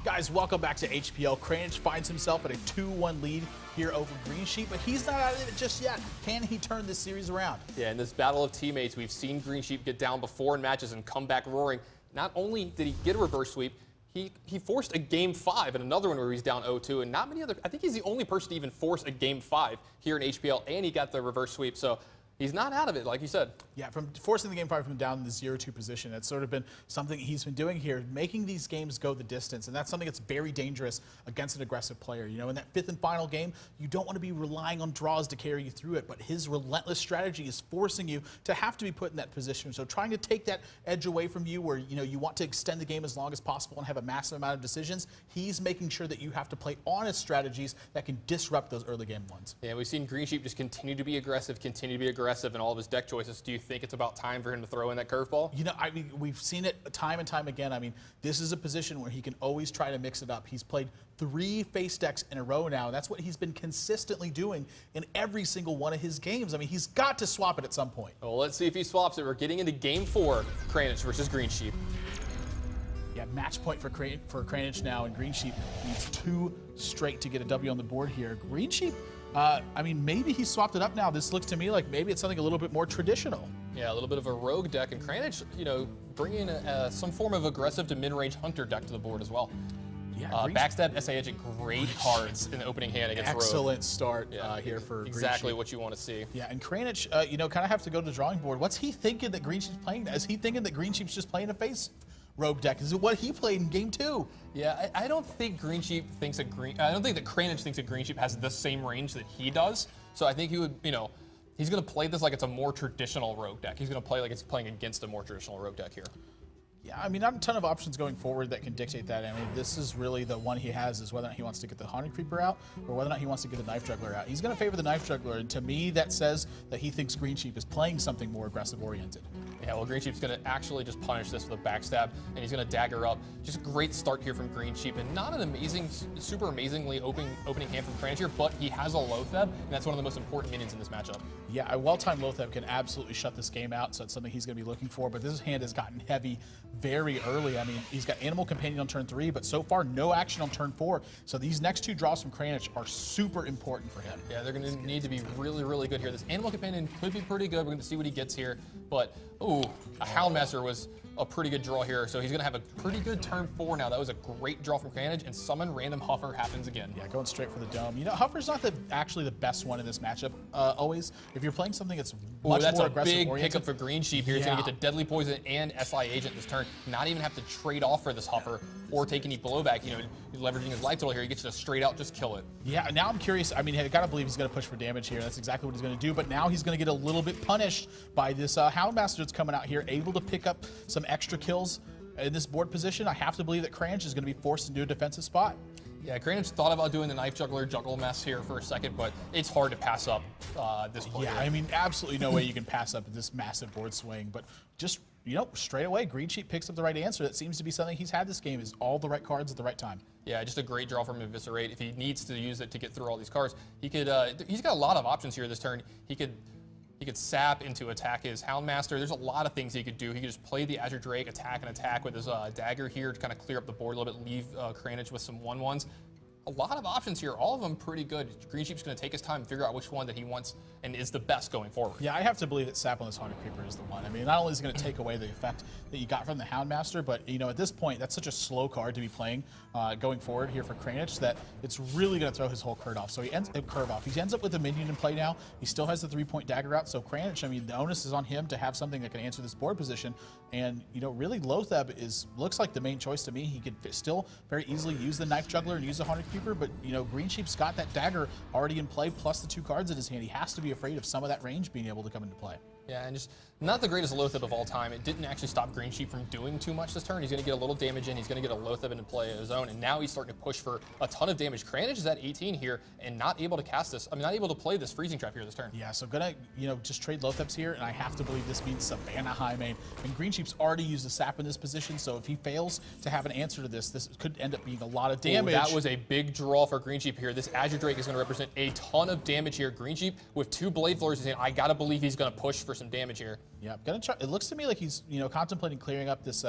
Guys, welcome back to HPL. Kranich finds himself at a 2-1 lead here over Greensheep, but he's not out of it just yet. Can he turn this series around? Yeah, in this battle of teammates, we've seen Greensheep get down before in matches and come back roaring. Not only did he get a reverse sweep, he forced a Game 5 and another one where he's down 0-2, and not many other. I think he's the only person to even force a Game 5 here in HPL, and he got the reverse sweep. So he's not out of it, like you said. Yeah, from forcing the Game 5 from down in the 0-2 position, that's sort of been something he's been doing here, making these games go the distance, and that's something that's very dangerous against an aggressive player. You know, in that 5th and final game, you don't want to be relying on draws to carry you through it, but his relentless strategy is forcing you to have to be put in that position. So trying to take that edge away from you where, you know, you want to extend the game as long as possible and have a massive amount of decisions, he's making sure that you have to play honest strategies that can disrupt those early game ones. Yeah, we've seen Greensheep just continue to be aggressive in all of his deck choices. Do you think it's about time for him to throw in that curveball? You know, I mean, we've seen it time and time again. I mean, this is a position where he can always try to mix it up. He's played 3 face decks in a row now, and that's what he's been consistently doing in every single one of his games. I mean, he's got to swap it at some point. Well, let's see if he swaps it. We're getting into Game 4, Kranich versus Greensheep. Yeah, match point for Kranich now, and Greensheep needs 2 straight to get a W on the board here. Greensheep, I mean, maybe he swapped it up now. This looks to me like maybe it's something a little bit more traditional. Yeah, a little bit of a rogue deck, and Kranich, you know, bringing some form of aggressive to mid-range hunter deck to the board as well. Yeah, Backstab, SAH, great cards in the opening hand against Rogue. Excellent start here for exactly Greensheep. What you want to see. Yeah, and Kranich, you know, kind of have to go to the drawing board. What's he thinking that Greensheep's playing? Is he thinking that Greensheep's just playing a face rogue deck? Is it what he played in Game 2? Yeah, I don't think Greensheep thinks that I don't think that Kranich thinks that Greensheep has the same range that he does. So I think he would, you know, he's going to play this like it's a more traditional rogue deck. He's going to play like it's playing against a more traditional rogue deck here. Yeah, I mean, not a ton of options going forward that can dictate that. I mean, this is really the one he has, is whether or not he wants to get the Haunted Creeper out or whether or not he wants to get the Knife Juggler out. He's going to favor the Knife Juggler, and to me, that says that he thinks Greensheep is playing something more aggressive-oriented. Yeah, well, Greensheep's going to actually just punish this with a backstab, and he's going to dagger up. Just a great start here from Greensheep, and not an amazing, super amazingly opening hand from Kranich here, but he has a Lotheb, and that's one of the most important minions in this matchup. Yeah, a well-timed Lotheb can absolutely shut this game out, so it's something he's going to be looking for, but this hand has gotten heavy very early. I mean, he's got Animal Companion on turn 3, but so far no action on turn 4. So these next 2 draws from Kranich are super important for him. Yeah, they're going to need to be really, really good here. This Animal Companion could be pretty good. We're going to see what he gets here. But, ooh, a Houndmaster was a pretty good draw here. So he's going to have a pretty good turn 4 now. That was a great draw from Kranich, and Summon Random Huffer happens again. Yeah, going straight for the dome. You know, Huffer's not actually the best one in this matchup, always. If you're playing something that's much more aggressive That's a big pickup for Greensheep here. He's going to get the Deadly Poison and SI Agent this turn. Not even have to trade off for this Huffer or take any blowback. You know, he's leveraging his life total here. He gets to straight out just kill it. Yeah, now I'm curious. I mean, I got to believe he's going to push for damage here. That's exactly what he's going to do. But now he's going to get a little bit punished by this Houndmaster that's coming out here, able to pick up some extra kills in this board position. I have to believe that Kranich is going to be forced into a defensive spot. Yeah, Kranich thought about doing the Knife Juggler juggle mess here for a second, but it's hard to pass up this play. Yeah, I mean, absolutely no way you can pass up this massive board swing, but just, you know, straight away, Greensheep picks up the right answer. That seems to be something he's had this game, is all the right cards at the right time. Yeah, just a great draw from Eviscerate. If he needs to use it to get through all these cards, he could. He's got a lot of options here this turn. He could sap into attack his Houndmaster. There's a lot of things he could do. He could just play the Azure Drake, attack and attack with his dagger here to kind of clear up the board a little bit, leave Kranich with some 1/1s. A lot of options here, all of them pretty good. Greensheep's going to take his time and figure out which one that he wants and is the best going forward. Yeah, I have to believe that Sap on this Haunted Creeper is the one. I mean, not only is it going to take away the effect that you got from the Houndmaster, but, you know, at this point, that's such a slow card to be playing going forward here for Kranich that it's really going to throw his whole curve off. So he ends up with a minion in play now. He still has the 3-point dagger out. So Kranich, I mean, the onus is on him to have something that can answer this board position. And, you know, really Lotheb looks like the main choice to me. He could still very easily use the Knife Juggler and use the Haunted Creeper, but, you know, Greensheep's got that dagger already in play, plus the 2 cards in his hand. He has to be afraid of some of that range being able to come into play. Yeah, and just not the greatest Lotheb of all time. It didn't actually stop Greensheep from doing too much this turn. He's going to get a little damage in. He's going to get a Lotheb into play of his own, and now he's starting to push for a ton of damage. Kranich is at 18 here and not able to cast this. I mean, not able to play this Freezing Trap here this turn. Yeah, so gonna, you know, just trade Lothebs here, and I have to believe this means Savannah High Main. And Greensheep's already used the sap in this position, so if he fails to have an answer to this, this could end up being a lot of damage. Ooh, that was a big draw for Greensheep here. This Azure Drake is going to represent a ton of damage here. Greensheep with 2 Blade Floors, he's saying, I got to believe he's going to push for some damage here. Yeah, gonna try. It looks to me like he's, you know, contemplating clearing up this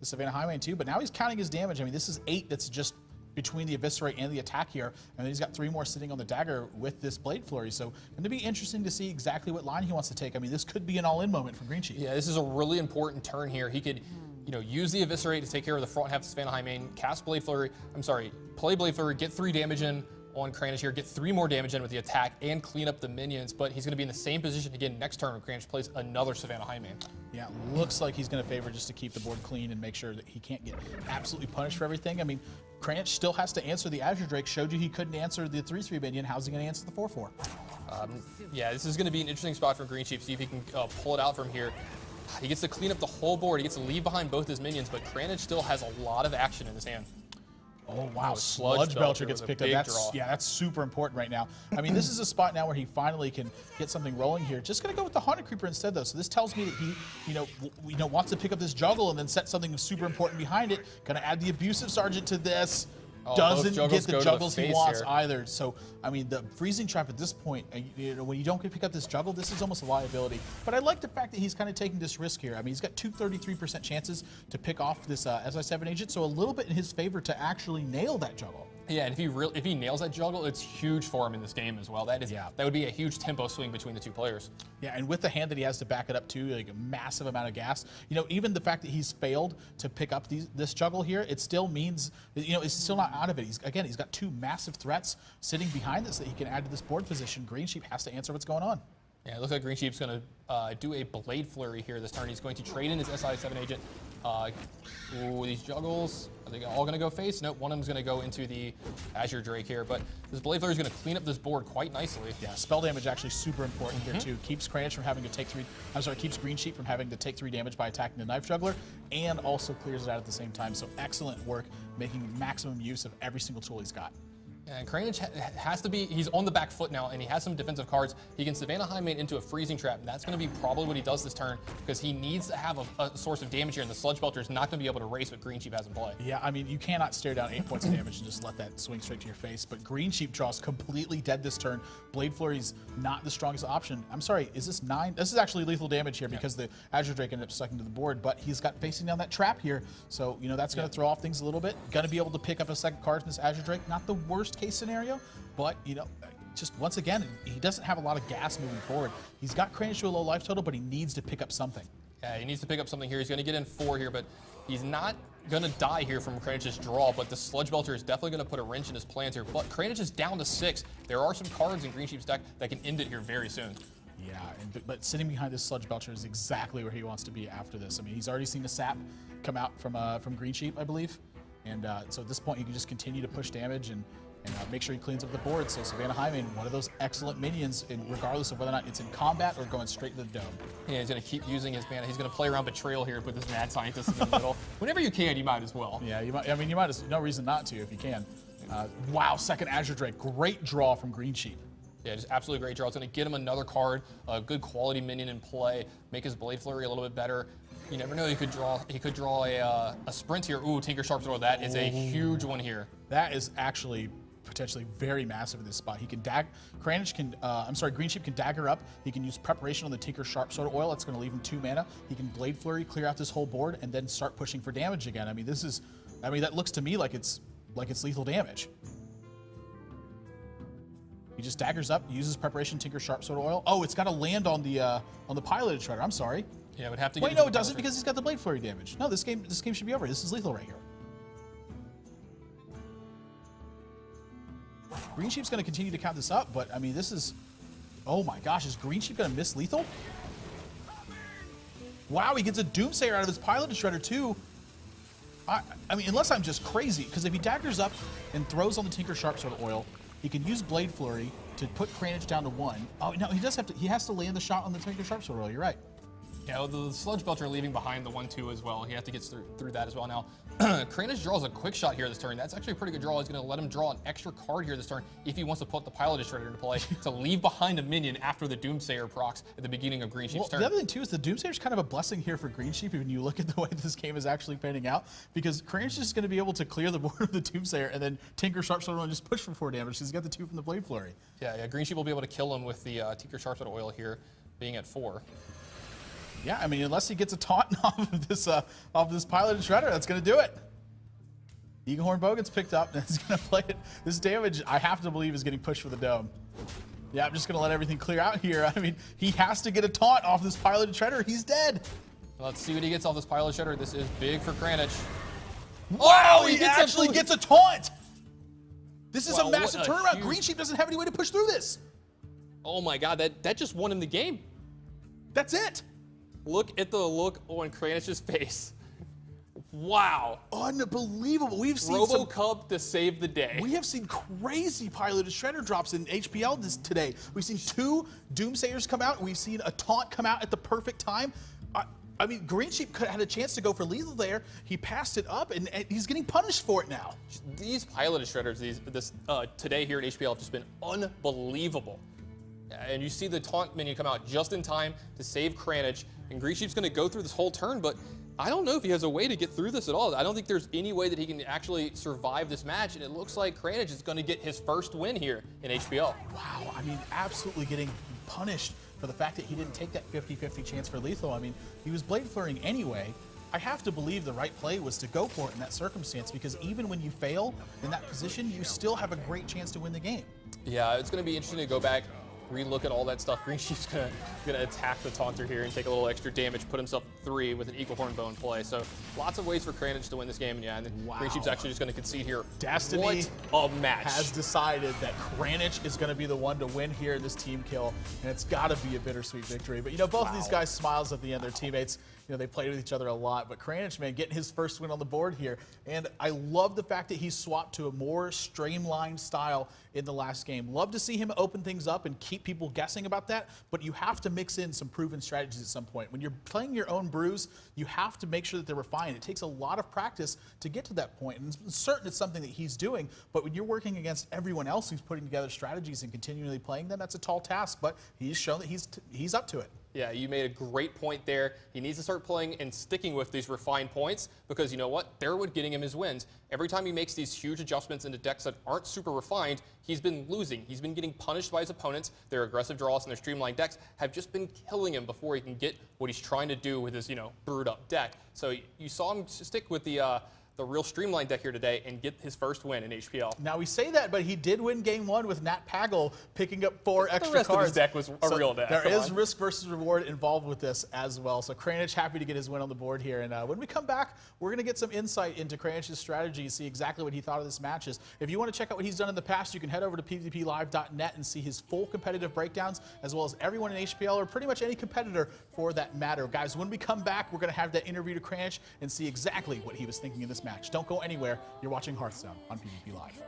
the Savannah Highwayman too, but now he's counting his damage. I mean, this is 8 that's just between the Eviscerate and the attack here, and then he's got 3 more sitting on the dagger with this Blade Flurry. So going to be interesting to see exactly what line he wants to take. I mean, this could be an all-in moment for Greensheep. Yeah, this is a really important turn here. He could, use the Eviscerate to take care of the front half of Savannah Highwayman, cast Blade Flurry, play Blade Flurry, get 3 damage in on Kranich here, get 3 more damage in with the attack, and clean up the minions, but he's going to be in the same position again next turn when Kranich plays another Savannah Highwayman. Yeah, looks like he's going to favor just to keep the board clean and make sure that he can't get absolutely punished for everything. I mean, Kranich still has to answer the Azure Drake. Showed you he couldn't answer the 3/3 minion. How's he going to answer the 4/4? Yeah, this is going to be an interesting spot for Greensheep. See if he can pull it out from here. He gets to clean up the whole board. He gets to leave behind both his minions, but Kranich still has a lot of action in his hand. Oh, wow. Sludge Belcher gets picked up. That's super important right now. I mean, this is a spot now where he finally can get something rolling here. Just going to go with the Haunted Creeper instead, though. So this tells me that he, wants to pick up this juggle and then set something super important behind it. Going to add the Abusive Sergeant to this. Doesn't get the juggles he wants either. So, I mean, the Freezing Trap at this point, when you don't get to pick up this juggle, this is almost a liability. But I like the fact that he's kind of taking this risk here. I mean, he's got 233% chances to pick off this SI7 agent, so a little bit in his favor to actually nail that juggle. Yeah, and if he nails that juggle, it's huge for him in this game as well. That would be a huge tempo swing between the 2 players. Yeah, and with the hand that he has to back it up too, like a massive amount of gas. Even the fact that he's failed to pick up this juggle here, it still means, it's still not out of it. He's got 2 massive threats sitting behind this that he can add to this board position. Greensheep has to answer what's going on. Yeah, it looks like Greensheep's going to do a Blade Flurry here this turn. He's going to trade in his SI7 agent. These juggles, are they all going to go face? Nope, one of them's going to go into the Azure Drake here, but this Blade Flurry is going to clean up this board quite nicely. Yeah, spell damage actually super important here too. Keeps Kranich from having to take 3, keeps Greensheep from having to take 3 damage by attacking the Knife Juggler, and also clears it out at the same time. So excellent work, making maximum use of every single tool he's got. And Kranich has to be, he's on the back foot now, and he has some defensive cards. He can Savannah Highwayman into a Freezing Trap, and that's going to be probably what he does this turn, because he needs to have a source of damage here, and the Sludge Belcher is not going to be able to race what Greensheep has in play. Yeah, I mean, you cannot stare down 8 points of damage and just let that swing straight to your face, but Greensheep draws completely dead this turn. Blade Flurry's not the strongest option. I'm sorry, is this 9? This is actually lethal damage here because the Azure Drake ended up sucking to the board, but he's got facing down that trap here, so, that's going to throw off things a little bit. Going to be able to pick up a second card from this Azure Drake. Not the worst case scenario, but, just once again, he doesn't have a lot of gas moving forward. He's got Kranich to a low life total, but he needs to pick up something. Yeah, he needs to pick up something here. He's going to get in 4 here, but he's not going to die here from Kranich's draw, but the Sludge Belcher is definitely going to put a wrench in his plans here. But Kranich is down to 6. There are some cards in Greensheep's deck that can end it here very soon. Yeah, but sitting behind this Sludge Belcher is exactly where he wants to be after this. I mean, he's already seen the sap come out from Greensheep, I believe. And so at this point, you can just continue to push damage and make sure he cleans up the board. So Savannah Highwayman, one of those excellent minions, regardless of whether or not it's in combat or going straight to the dome. Yeah, he's going to keep using his mana. He's going to play around Betrayal here, put this Mad Scientist in the middle. Whenever you can, you might as well. Yeah, you might. I mean, no reason not to if you can. Wow, second Azure Drake. Great draw from Greensheep. Yeah, just absolutely great draw. It's going to get him another card, a good quality minion in play, make his Blade Flurry a little bit better. You never know. He could draw a sprint here. Ooh, Tinker Sharp Sword. That is a huge one here. That is actually potentially very massive in this spot. He can Greensheep can dagger up. He can use preparation on the Tinker Sharp Sword Oil. That's going to leave him 2 mana. He can Blade Flurry, clear out this whole board, and then start pushing for damage again. I mean, that looks to me like it's lethal damage. He just daggers up, uses preparation, Tinker Sharp Sword Oil. Oh, it's got to land on the Piloted Shredder. I'm sorry. Yeah, it would have to. Wait, no, it doesn't because he's got the Blade Flurry damage. No, this game should be over. This is lethal right here. Greensheep's going to continue to count this up, but I mean, this is. Oh my gosh, is Greensheep going to miss lethal? Wow, he gets a Doomsayer out of his Piloted Shredder too. I mean, unless I'm just crazy, because if he daggers up and throws on the Tinker Sharp Sword Oil, he can use Blade Flurry to put Kranich down to 1. Oh no, he has to land the shot on the Tinker Sharp Sword Oil. You're right. Yeah, well, the Sludge Belcher leaving behind the 1/2 as well. He has to get through that as well. Now, Kranich draws a quick shot here this turn. That's actually a pretty good draw. He's going to let him draw an extra card here this turn if he wants to put the Piloted Shredder into play to leave behind a minion after the Doomsayer procs at the beginning of Greensheep's turn. The other thing too is the Doomsayer's kind of a blessing here for Greensheep when you look at the way this game is actually panning out, because Kranich is going to be able to clear the board of the Doomsayer and then Tinker Sharp Sword Oil and just push for 4 damage. He's got the 2 from the Blade Flurry. Yeah, Greensheep will be able to kill him with the Tinker Sharp Sword Oil here, being at 4. Yeah, I mean, unless he gets a taunt off of this piloted shredder, that's going to do it. Eaglehorn Bow gets picked up, and it's going to play it. This damage, I have to believe, is getting pushed for the dome. Yeah, I'm just going to let everything clear out here. I mean, he has to get a taunt off this piloted shredder. He's dead. Let's see what he gets off this piloted shredder. This is big for Kranich. Wow, he actually gets a taunt. This is a massive turnaround. Huge... Greensheep doesn't have any way to push through this. Oh my God, that just won him the game. That's it. Look at the look on Kranich's face. Wow. Unbelievable. We've seen RoboCub to save the day. We have seen crazy piloted shredder drops in HPL today. We've seen 2 Doomsayers come out. We've seen a taunt come out at the perfect time. I mean, Greensheep could have had a chance to go for lethal there. He passed it up, and he's getting punished for it now. These piloted shredders, today here at HPL have just been unbelievable. And you see the taunt minion come out just in time to save Kranich. And Greensheep's going to go through this whole turn, but I don't know if he has a way to get through this at all. I don't think there's any way that he can actually survive this match, and it looks like Kranich is going to get his first win here in HPL. Wow, I mean, absolutely getting punished for the fact that he didn't take that 50-50 chance for lethal. I mean, he was blade flaring anyway. I have to believe the right play was to go for it in that circumstance, because even when you fail in that position, you still have a great chance to win the game. Yeah, it's going to be interesting to go back, re-look at all that stuff. Greensheep's gonna attack the taunter here and take a little extra damage, put himself at 3 with an Eaglehorn Bow in play. So lots of ways for Kranich to win this game, and yeah, and then Greensheep's actually just gonna concede here. Destiny what a match. Has decided that Kranich is gonna be the one to win here in this team kill, and it's gotta be a bittersweet victory. But you know, both of these guys smiles at the end. Their teammates, you know, they played with each other a lot, but Kranich, man, getting his first win on the board here. And I love the fact that he swapped to a more streamlined style in the last game. Love to see him open things up and keep people guessing about that, but you have to mix in some proven strategies at some point. When you're playing your own brews, you have to make sure that they're refined. It takes a lot of practice to get to that point, and it's certain it's something that he's doing, but when you're working against everyone else who's putting together strategies and continually playing them, that's a tall task, but he's shown that he's up to it. Yeah, you made a great point there. He needs to start playing and sticking with these refined points, because you know what? They're what getting him his wins. Every time he makes these huge adjustments into decks that aren't super refined, he's been losing. He's been getting punished by his opponents. Their aggressive draws and their streamlined decks have just been killing him before he can get what he's trying to do with his, brewed up deck. So you saw him stick with the real streamlined deck here today and get his first win in HPL. Now we say that, but he did win game 1 with Nat Pagel picking up 4 extra cards. The rest of his deck was a real deck. There is risk versus reward involved with this as well. So Kranich happy to get his win on the board here. And when we come back, we're going to get some insight into Kranich's strategy and see exactly what he thought of this matches. If you want to check out what he's done in the past, you can head over to pvplive.net and see his full competitive breakdowns, as well as everyone in HPL or pretty much any competitor for that matter. Guys, when we come back, we're going to have that interview to Kranich and see exactly what he was thinking in this match. Don't go anywhere. You're watching Hearthstone on PvP Live.